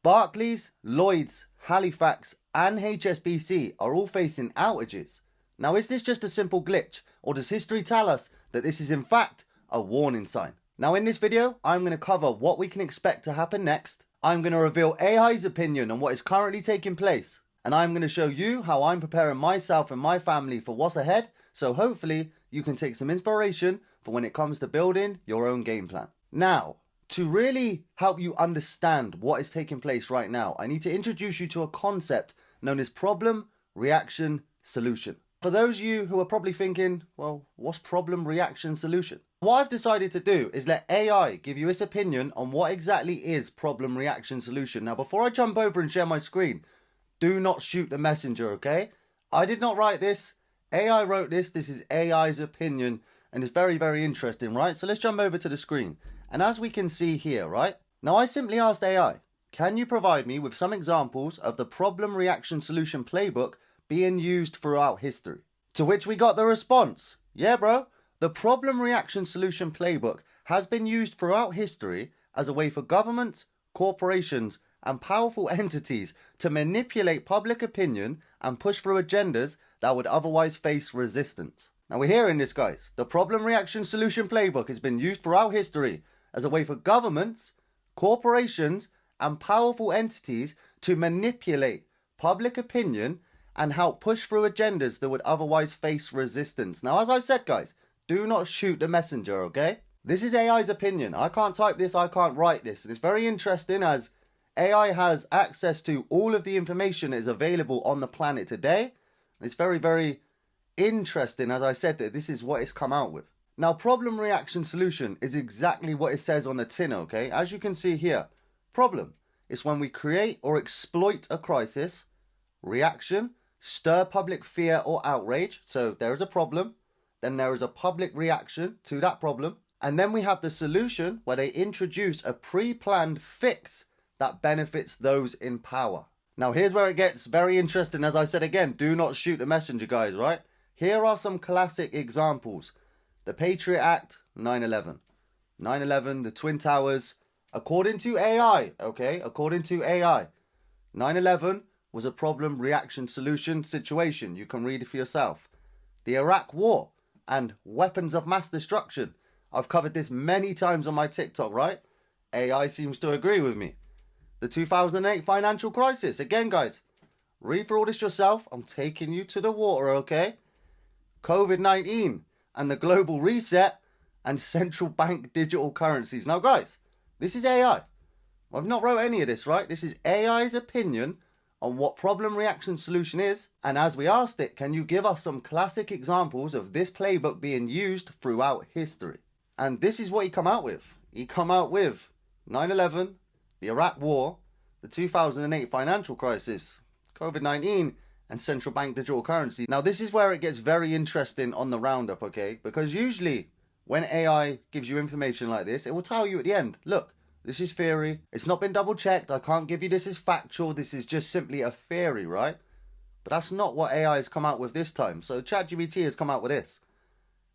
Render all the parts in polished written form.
Barclays, Lloyds, Halifax and HSBC are all facing outages. Now, is this just a simple glitch, or does history tell us that this is in fact a warning sign? Now, in this video, I'm going to cover what we can expect to happen next. I'm going to reveal AI's opinion on what is currently taking place. And I'm going to show you how I'm preparing myself and my family for what's ahead. So hopefully you can take some inspiration for when it comes to building your own game plan. Now, to really help you understand what is taking place right now, I need to introduce you to a concept known as problem, reaction, solution. For those of you who are probably thinking, well, what's problem, reaction, solution? What I've decided to do is let AI give you its opinion on what exactly is problem, reaction, solution. Now, before I jump over and share my screen, do not shoot the messenger, okay? I did not write this. AI wrote this. This is AI's opinion, and it's very, very interesting, right? So let's jump over to the screen. And as we can see here, right? Now, I simply asked AI, can you provide me with some examples of the problem, reaction, solution playbook being used throughout history? To which we got the response, yeah, bro. The problem, reaction, solution playbook has been used throughout history as a way for governments, corporations, and powerful entities to manipulate public opinion and push through agendas that would otherwise face resistance. Now, we're hearing this, guys. The problem, reaction, solution playbook has been used throughout history as a way for governments, corporations, and powerful entities to manipulate public opinion and help push through agendas that would otherwise face resistance. Now, as I said, guys, do not shoot the messenger, okay? This is AI's opinion. I can't type this, I can't write this. And it's very interesting as AI has access to all of the information that is available on the planet today. It's very, very interesting, as I said, that this is what it's come out with. Now, problem, reaction, solution is exactly what it says on the tin, okay? As you can see here, problem is when we create or exploit a crisis. Reaction, stir public fear or outrage. So there is a problem. Then there is a public reaction to that problem. And then we have the solution where they introduce a pre-planned fix that benefits those in power. Now, here's where it gets very interesting. As I said again, do not shoot the messenger, guys, right? Here are some classic examples. The Patriot Act, 9/11. 9/11, the Twin Towers. According to AI, okay? According to AI, 9/11 was a problem, reaction, solution situation. You can read it for yourself. The Iraq War and weapons of mass destruction. I've covered this many times on my TikTok, right? AI seems to agree with me. The 2008 financial crisis. Again, guys, read through all this yourself. I'm taking you to the water, okay? COVID-19 and the global reset and central bank digital currencies. Now, guys, this is AI. I've not wrote any of this, right? This is AI's opinion on what problem, reaction, solution is. And as we asked it, can you give us some classic examples of this playbook being used throughout history? And this is what he come out with. He come out with 9/11, the Iraq War, the 2008 financial crisis, COVID-19, and central bank digital currency. Now, this is where it gets very interesting on the roundup, okay? Because usually when AI gives you information like this, it will tell you at the end, look, this is theory. It's not been double checked. I can't give you this as factual. This is just simply a theory, right? But that's not what AI has come out with this time. So ChatGPT has come out with this.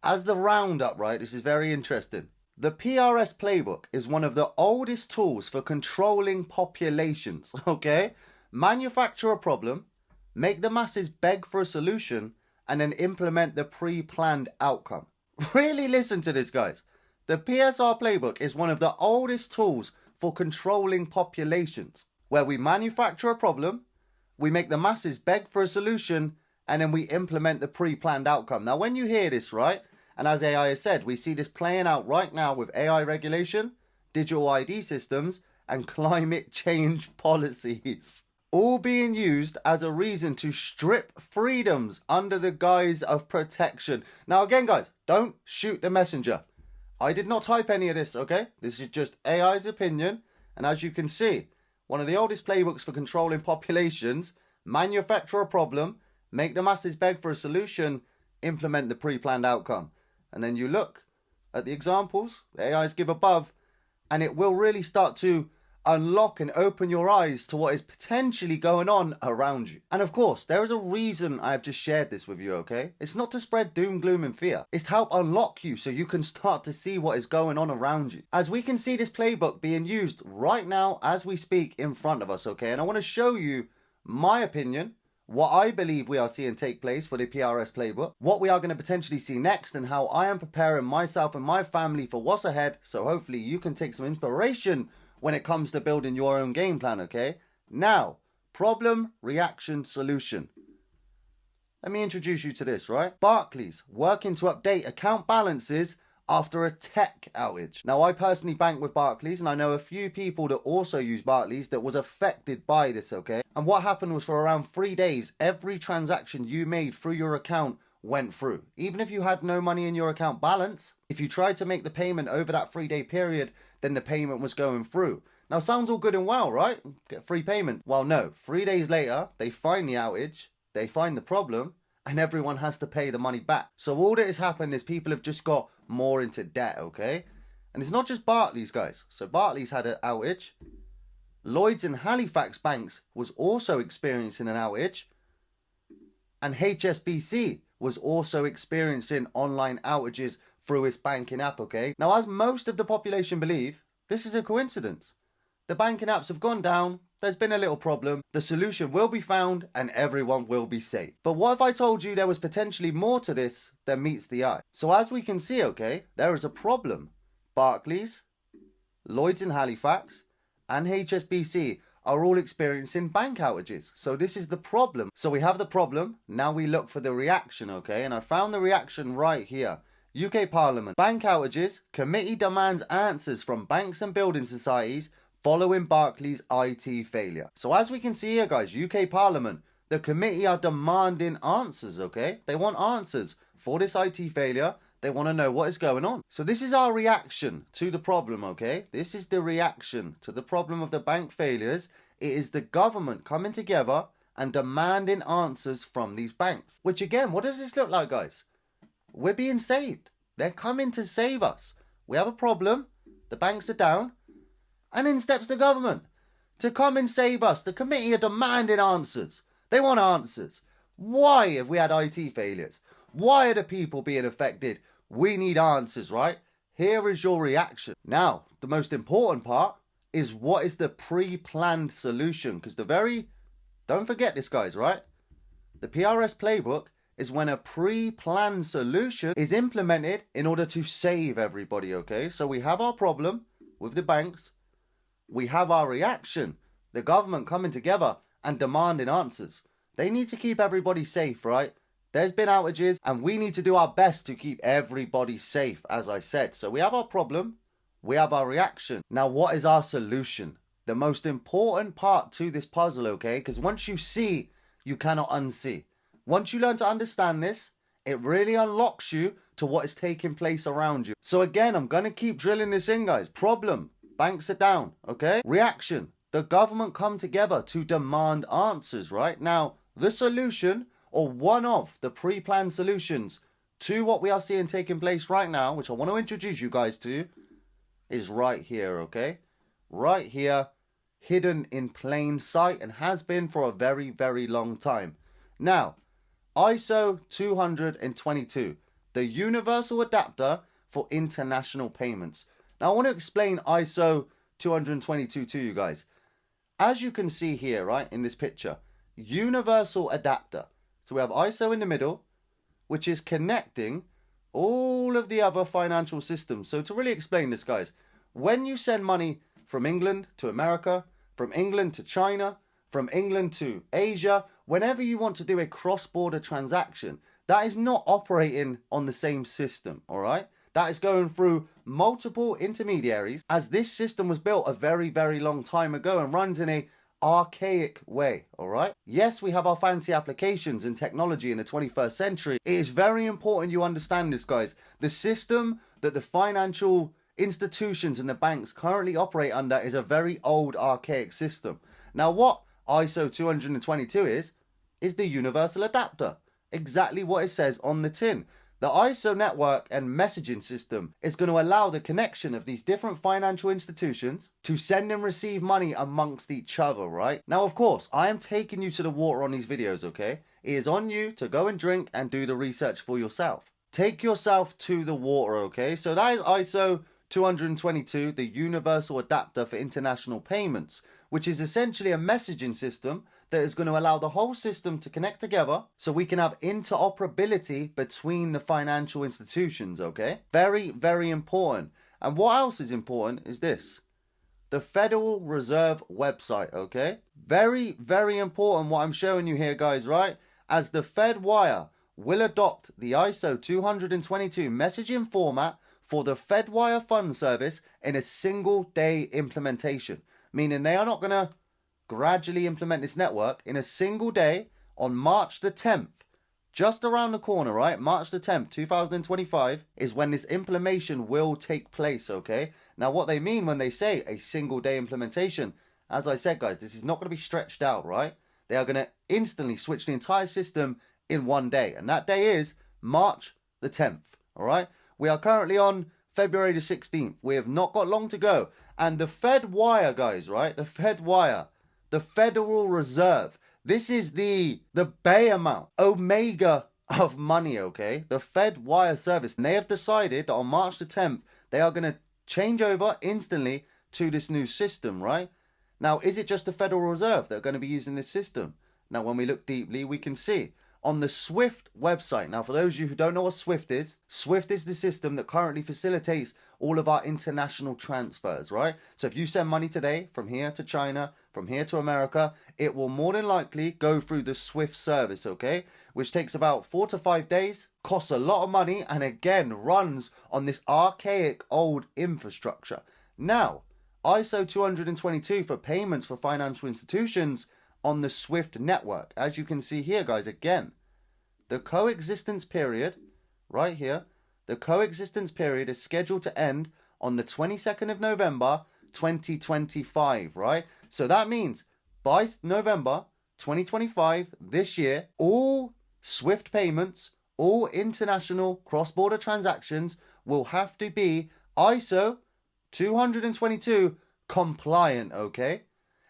As the roundup, right, this is very interesting. The PRS playbook is one of the oldest tools for controlling populations, okay? Manufacture a problem, make the masses beg for a solution, and then implement the pre-planned outcome. Really listen to this, guys. The PSR playbook is one of the oldest tools for controlling populations, where we manufacture a problem, we make the masses beg for a solution, and then we implement the pre-planned outcome. Now, when you hear this, right, and as AI has said, we see this playing out right now with AI regulation, digital ID systems, and climate change policies, all being used as a reason to strip freedoms under the guise of protection. Now, again, guys, don't shoot the messenger. I did not type any of this, okay? This is just AI's opinion. And as you can see, one of the oldest playbooks for controlling populations, manufacture a problem, make the masses beg for a solution, implement the pre-planned outcome. And then you look at the examples the AIs give above, and it will really start to unlock and open your eyes to what is potentially going on around you. And of course, there is a reason I have just shared this with you, okay? It's not to spread doom, gloom, and fear. It's to help unlock you so you can start to see what is going on around you. As we can see this playbook being used right now as we speak in front of us, okay? And I want to show you my opinion, what I believe we are seeing take place for the PRS playbook, what we are going to potentially see next, and how I am preparing myself and my family for what's ahead, so hopefully you can take some inspiration when it comes to building your own game plan, okay? Now, problem, reaction, solution. Let me introduce you to this, right? Barclays working to update account balances after a tech outage. Now, I personally bank with Barclays, and I know a few people that also use Barclays that was affected by this, okay? And what happened was for around 3 days, every transaction you made through your account went through. Even if you had no money in your account balance, if you tried to make the payment over that 3-day period, then the payment was going through. Now, sounds all good and well, right? Get free payment. Well, no. 3 days later, they find the outage, they find the problem, and everyone has to pay the money back. So all that has happened is people have just got more into debt, okay? And it's not just Barclays, guys. So Barclays had an outage. Lloyds and Halifax banks was also experiencing an outage. And HSBC was also experiencing online outages through its banking app, okay? Now, as most of the population believe, this is a coincidence. The banking apps have gone down, there's been a little problem, the solution will be found, and everyone will be safe. But what if I told you there was potentially more to this than meets the eye? So as we can see, okay, there is a problem. Barclays, Lloyds and Halifax, and HSBC are all experiencing bank outages. So this is the problem. So we have the problem, now we look for the reaction, okay? And I found the reaction right here. UK Parliament. Bank outages. Committee demands answers from banks and building societies following Barclays' IT failure. So as we can see here, guys, UK Parliament, the committee are demanding answers, okay? They want answers for this IT failure. They want to know what is going on. So this is our reaction to the problem, okay? This is the reaction to the problem of the bank failures. It is the government coming together and demanding answers from these banks. Which again, what does this look like, guys? We're being saved. They're coming to save us. We have a problem. The banks are down. And in steps the government to come and save us. The committee are demanding answers. They want answers. Why have we had IT failures? Why are the people being affected? We need answers, right? Here is your reaction. Now, the most important part is what is the pre-planned solution? Because don't forget this, guys, right? The PRS playbook is when a pre-planned solution is implemented in order to save everybody, okay? So we have our problem with the banks. We have our reaction, the government coming together and demanding answers. They need to keep everybody safe, right? There's been outages and we need to do our best to keep everybody safe, as I said. So we have our problem, we have our reaction. Now, what is our solution? The most important part to this puzzle, okay? Because once you see, you cannot unsee. Once you learn to understand this, it really unlocks you to what is taking place around you. So again, I'm going to keep drilling this in, guys. Problem, banks are down, okay? Reaction, the government come together to demand answers, right? Now, the solution, or one of the pre-planned solutions to what we are seeing taking place right now, which I want to introduce you guys to, is right here, okay? Right here, hidden in plain sight, and has been for a very, very long time. Now, ISO 222, the universal adapter for international payments. Now, I want to explain ISO 222 to you guys. As you can see here, right, in this picture, universal adapter. So we have ISO in the middle, which is connecting all of the other financial systems. So to really explain this, guys, when you send money from England to America, from England to China, from England to Asia, whenever you want to do a cross-border transaction, that is not operating on the same system, all right? That is going through multiple intermediaries, as this system was built a very, very long time ago and runs in a archaic way, all right? Yes, we have our fancy applications and technology in the 21st century. It is very important you understand this, guys. The system that the financial institutions and the banks currently operate under is a very old, archaic system. Now, what ISO 222 is the universal adapter. Exactly what it says on the tin. The ISO network and messaging system is going to allow the connection of these different financial institutions to send and receive money amongst each other, right? Now, of course, I am taking you to the water on these videos, okay? It is on you to go and drink and do the research for yourself. Take yourself to the water, okay? So that is ISO 222, the Universal Adapter for International Payments, which is essentially a messaging system that is going to allow the whole system to connect together so we can have interoperability between the financial institutions, okay? Very, very important. And what else is important is this. The Federal Reserve website, okay? Very, very important what I'm showing you here, guys, right? As the FedWire will adopt the ISO 222 messaging format for the FedWire fund service in a single day implementation, meaning they are not going to gradually implement this network in a single day on March the 10th, just around the corner, right? March the 10th, 2025 is when this implementation will take place, okay? Now, what they mean when they say a single day implementation, as I said, guys, this is not going to be stretched out, right? They are going to instantly switch the entire system in one day, and that day is March the 10th, all right? We are currently on February the 16th. We have not got long to go. And the FedWire, guys, right? The FedWire, the Federal Reserve. This is the Bay amount, omega of money, okay? The FedWire service. And they have decided that on March the 10th, they are going to change over instantly to this new system, right? Now, is it just the Federal Reserve that are going to be using this system? Now, when we look deeply, we can see on the SWIFT website. Now, for those of you who don't know what SWIFT is the system that currently facilitates all of our international transfers, right? So if you send money today from here to China, from here to America, it will more than likely go through the SWIFT service, okay? Which takes about 4 to 5 days, costs a lot of money, and again, runs on this archaic old infrastructure. Now, ISO 222 for payments for financial institutions on the SWIFT network. As you can see here, guys, again, the coexistence period, right here, the coexistence period is scheduled to end on the 22nd of November, 2025, right? So that means by November 2025, this year, all SWIFT payments, all international cross-border transactions will have to be ISO 222 compliant, okay?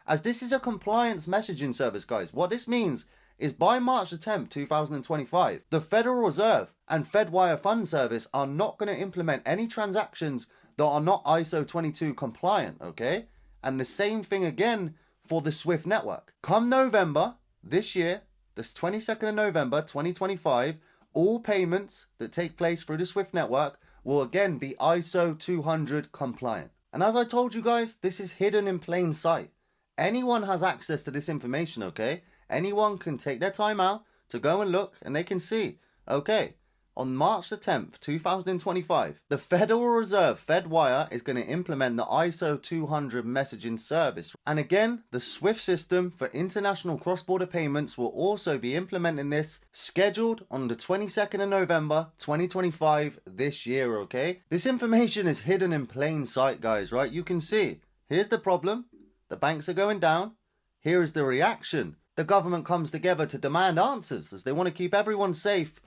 As this is a compliance messaging service, guys, what this means is by March the 10th, 2025, the Federal Reserve and FedWire Fund Service are not going to implement any transactions that are not ISO 22 compliant, okay? And the same thing again for the SWIFT network. Come November this year, this 22nd of November, 2025, all payments that take place through the SWIFT network will again be ISO 200 compliant. And as I told you guys, this is hidden in plain sight. Anyone has access to this information, okay? Anyone can take their time out to go and look and they can see, okay, on March the 10th, 2025, the Federal Reserve FedWire is going to implement the ISO 200 messaging service. And again, the SWIFT system for international cross-border payments will also be implementing this, scheduled on the 22nd of November, 2025 this year, okay? This information is hidden in plain sight, guys, right? You can see, here's the problem. The banks are going down. Here is the reaction. The government comes together to demand answers as they want to keep everyone safe.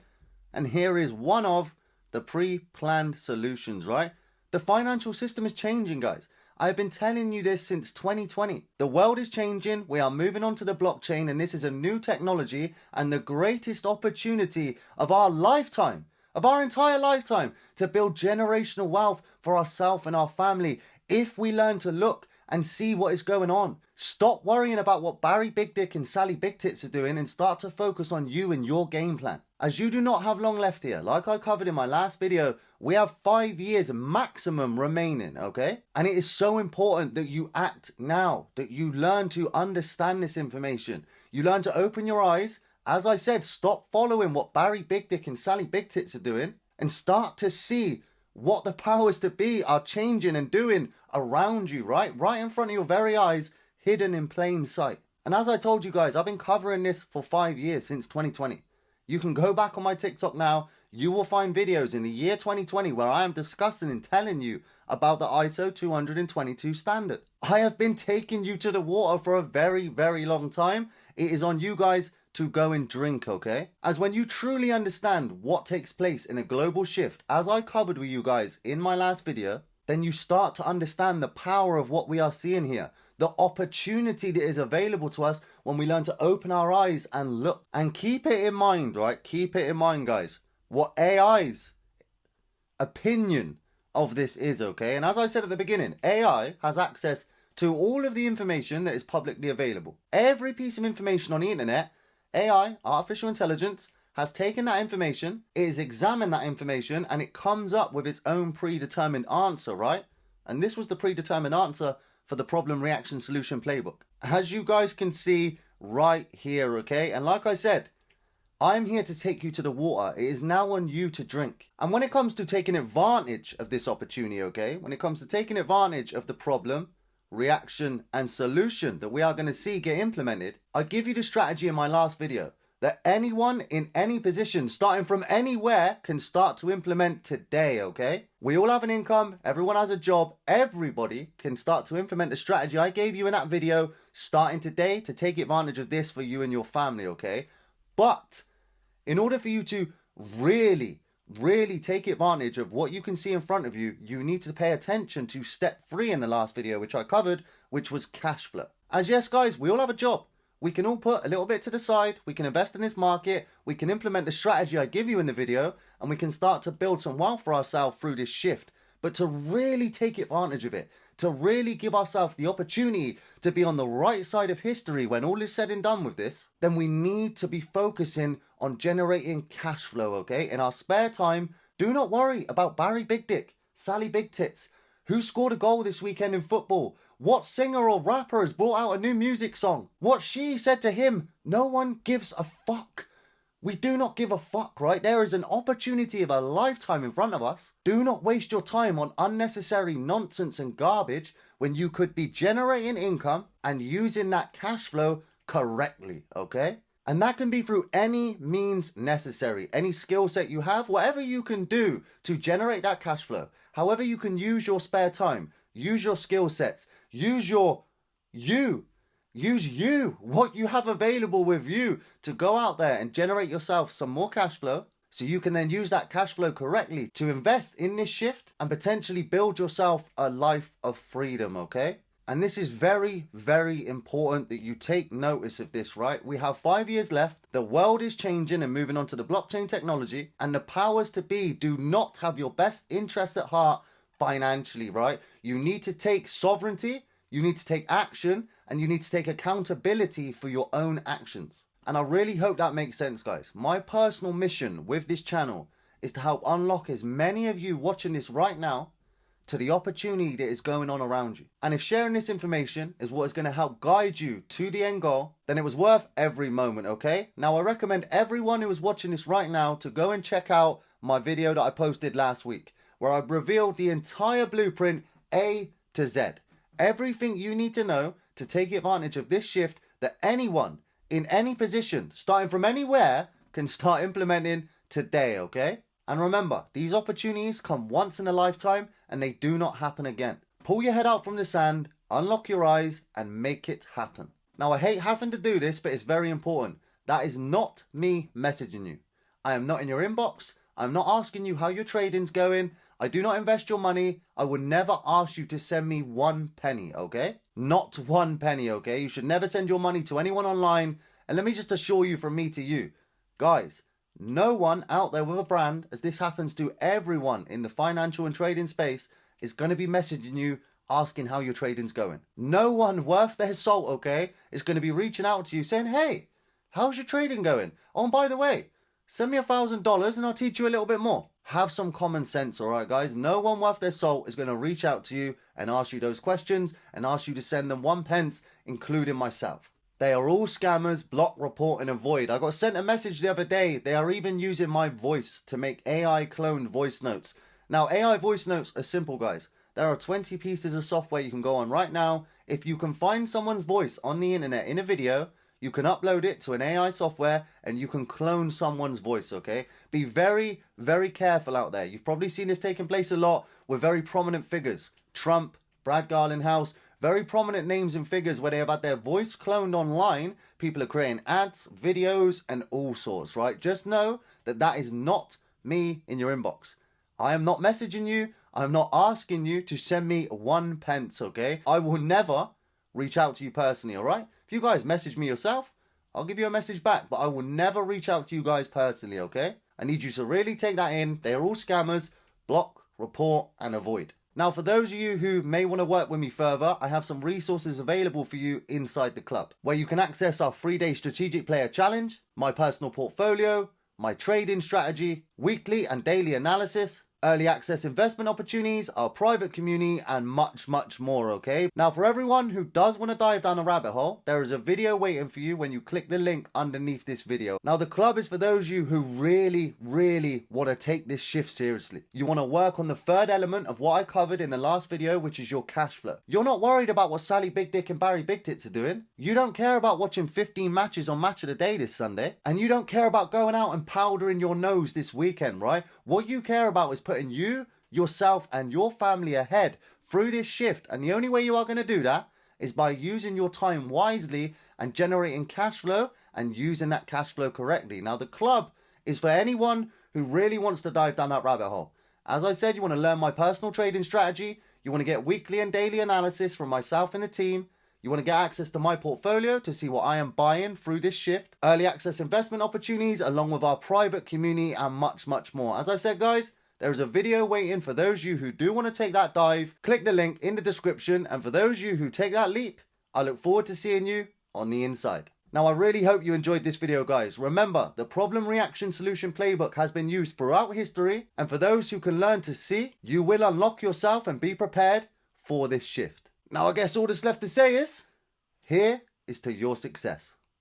And here is one of the pre-planned solutions, right? The financial system is changing, guys. I've been telling you this since 2020. The world is changing. We are moving on to the blockchain, and this is a new technology and the greatest opportunity of our lifetime, of our entire lifetime, to build generational wealth for ourselves and our family if we learn to look and see what is going on. Stop worrying about what Barry Big Dick and Sally Big Tits are doing and start to focus on you and your game plan. As you do not have long left here, like I covered in my last video, we have 5 years maximum remaining, okay? And it is so important that you act now, that you learn to understand this information. You learn to open your eyes. As I said, stop following what Barry Big Dick and Sally Big Tits are doing and start to see what the powers to be are changing and doing around you, right? Right in front of your very eyes, hidden in plain sight. And as I told you guys, I've been covering this for 5 years, since 2020. You can go back on my TikTok now. You will find videos in the year 2020 where I am discussing and telling you about the ISO 222 standard. I have been taking you to the water for a very, very long time. It is on you guys to go and drink, okay? As when you truly understand what takes place in a global shift, as I covered with you guys in my last video, then you start to understand the power of what we are seeing here, the opportunity that is available to us when we learn to open our eyes and look. And keep it in mind, right? Keep it in mind, guys, what AI's opinion of this is, okay? And as I said at the beginning, AI has access to all of the information that is publicly available. Every piece of information on the internet, AI, artificial intelligence, has taken that information, it has examined that information, and it comes up with its own predetermined answer, right? And this was the predetermined answer for the problem reaction solution playbook, as you guys can see right here, okay? And like I said, I'm here to take you to the water. It is now on you to drink. And when it comes to taking advantage of this opportunity, okay, when it comes to taking advantage of the problem, reaction, and solution that we are going to see get implemented, I give you the strategy in my last video that anyone in any position starting from anywhere can start to implement today, okay? We all have an income, everyone has a job, everybody can start to implement the strategy I gave you in that video starting today to take advantage of this for you and your family, okay? But in order for you to really take advantage of what you can see in front of you, you need to pay attention to step 3 in the last video, which I covered, which was cash flow. As yes, guys, we all have a job. We can all put a little bit to the side, we can invest in this market, we can implement the strategy I give you in the video, and we can start to build some wealth for ourselves through this shift. But to really take advantage of it, to really give ourselves the opportunity to be on the right side of history when all is said and done with this, then we need to be focusing on generating cash flow, okay? In our spare time, do not worry about Barry Big Dick, Sally Big Tits, who scored a goal this weekend in football, what singer or rapper has brought out a new music song, what she said to him. No one gives a fuck. We do not give a fuck, right? There is an opportunity of a lifetime in front of us. Do not waste your time on unnecessary nonsense and garbage when you could be generating income and using that cash flow correctly, okay? And that can be through any means necessary, any skill set you have, whatever you can do to generate that cash flow. However you can use your spare time, use your skill sets, use what you have available with you to go out there and generate yourself some more cash flow, so you can then use that cash flow correctly to invest in this shift and potentially build yourself a life of freedom, okay? And this is very, very important that you take notice of this, right? We have 5 years left. The world is changing and moving on to the blockchain technology, and the powers to be do not have your best interests at heart financially, right? You need to take sovereignty, you need to take action, and you need to take accountability for your own actions. And I really hope that makes sense, guys. My personal mission with this channel is to help unlock as many of you watching this right now to the opportunity that is going on around you. And if sharing this information is what is going to help guide you to the end goal, then it was worth every moment, okay? Now, I recommend everyone who is watching this right now to go and check out my video that I posted last week, where I revealed the entire blueprint A to Z. Everything you need to know to take advantage of this shift that anyone in any position, starting from anywhere, can start implementing today, okay? And remember, these opportunities come once in a lifetime and they do not happen again. Pull your head out from the sand, unlock your eyes, and make it happen. Now, I hate having to do this, but it's very important. That is not me messaging you. I am not in your inbox. I'm not asking you how your trading's going. I do not invest your money. I will never ask you to send me 1 penny, okay? Not 1 penny, okay? You should never send your money to anyone online. And let me just assure you from me to you, guys, no one out there with a brand, as this happens to everyone in the financial and trading space, is going to be messaging you asking how your trading's going. No one worth their salt, okay, is going to be reaching out to you saying, hey, how's your trading going? Oh, and by the way, send me $1,000 and I'll teach you a little bit more. Have some common sense, all right, guys? No one worth their salt is going to reach out to you and ask you those questions and ask you to send them 1 pence, including myself. They are all scammers, block, report, and avoid. I got sent a message the other day. They are even using my voice to make AI cloned voice notes. Now, AI voice notes are simple, guys. There are 20 pieces of software you can go on right now. If you can find someone's voice on the internet in a video, you can upload it to an AI software and you can clone someone's voice, okay? Be very, very careful out there. You've probably seen this taking place a lot with very prominent figures. Trump, Brad Garlinghouse, very prominent names and figures where they have had their voice cloned online. People are creating ads, videos, and all sorts, right? Just know that that is not me in your inbox. I am not messaging you. I'm not asking you to send me 1 pence, okay? I will never reach out to you personally, all right? If you guys message me yourself, I'll give you a message back, but I will never reach out to you guys personally, okay? I need you to really take that in. They are all scammers. Block, report, and avoid. Now, for those of you who may want to work with me further, I have some resources available for you inside the club, where you can access our 3-day strategic player challenge, my personal portfolio, my trading strategy, weekly and daily analysis, early access investment opportunities, our private community, and much, much more, okay? Now, for everyone who does want to dive down a rabbit hole, there is a video waiting for you when you click the link underneath this video. Now, the club is for those of you who really, really want to take this shift seriously. You want to work on the third element of what I covered in the last video, which is your cash flow. You're not worried about what Sally Big Dick and Barry Big Tits are doing. You don't care about watching 15 matches on Match of the Day this Sunday. And you don't care about going out and powdering your nose this weekend, right? What you care about is putting you, yourself, and your family ahead through this shift. And the only way you are going to do that is by using your time wisely and generating cash flow and using that cash flow correctly. Now, the club is for anyone who really wants to dive down that rabbit hole. As I said, you want to learn my personal trading strategy. You want to get weekly and daily analysis from myself and the team. You want to get access to my portfolio to see what I am buying through this shift. Early access investment opportunities along with our private community and much, much more. As I said, guys, there is a video waiting for those of you who do want to take that dive. Click the link in the description. And for those of you who take that leap, I look forward to seeing you on the inside. Now, I really hope you enjoyed this video, guys. Remember, the problem reaction solution playbook has been used throughout history. And for those who can learn to see, you will unlock yourself and be prepared for this shift. Now, I guess all that's left to say is, here is to your success.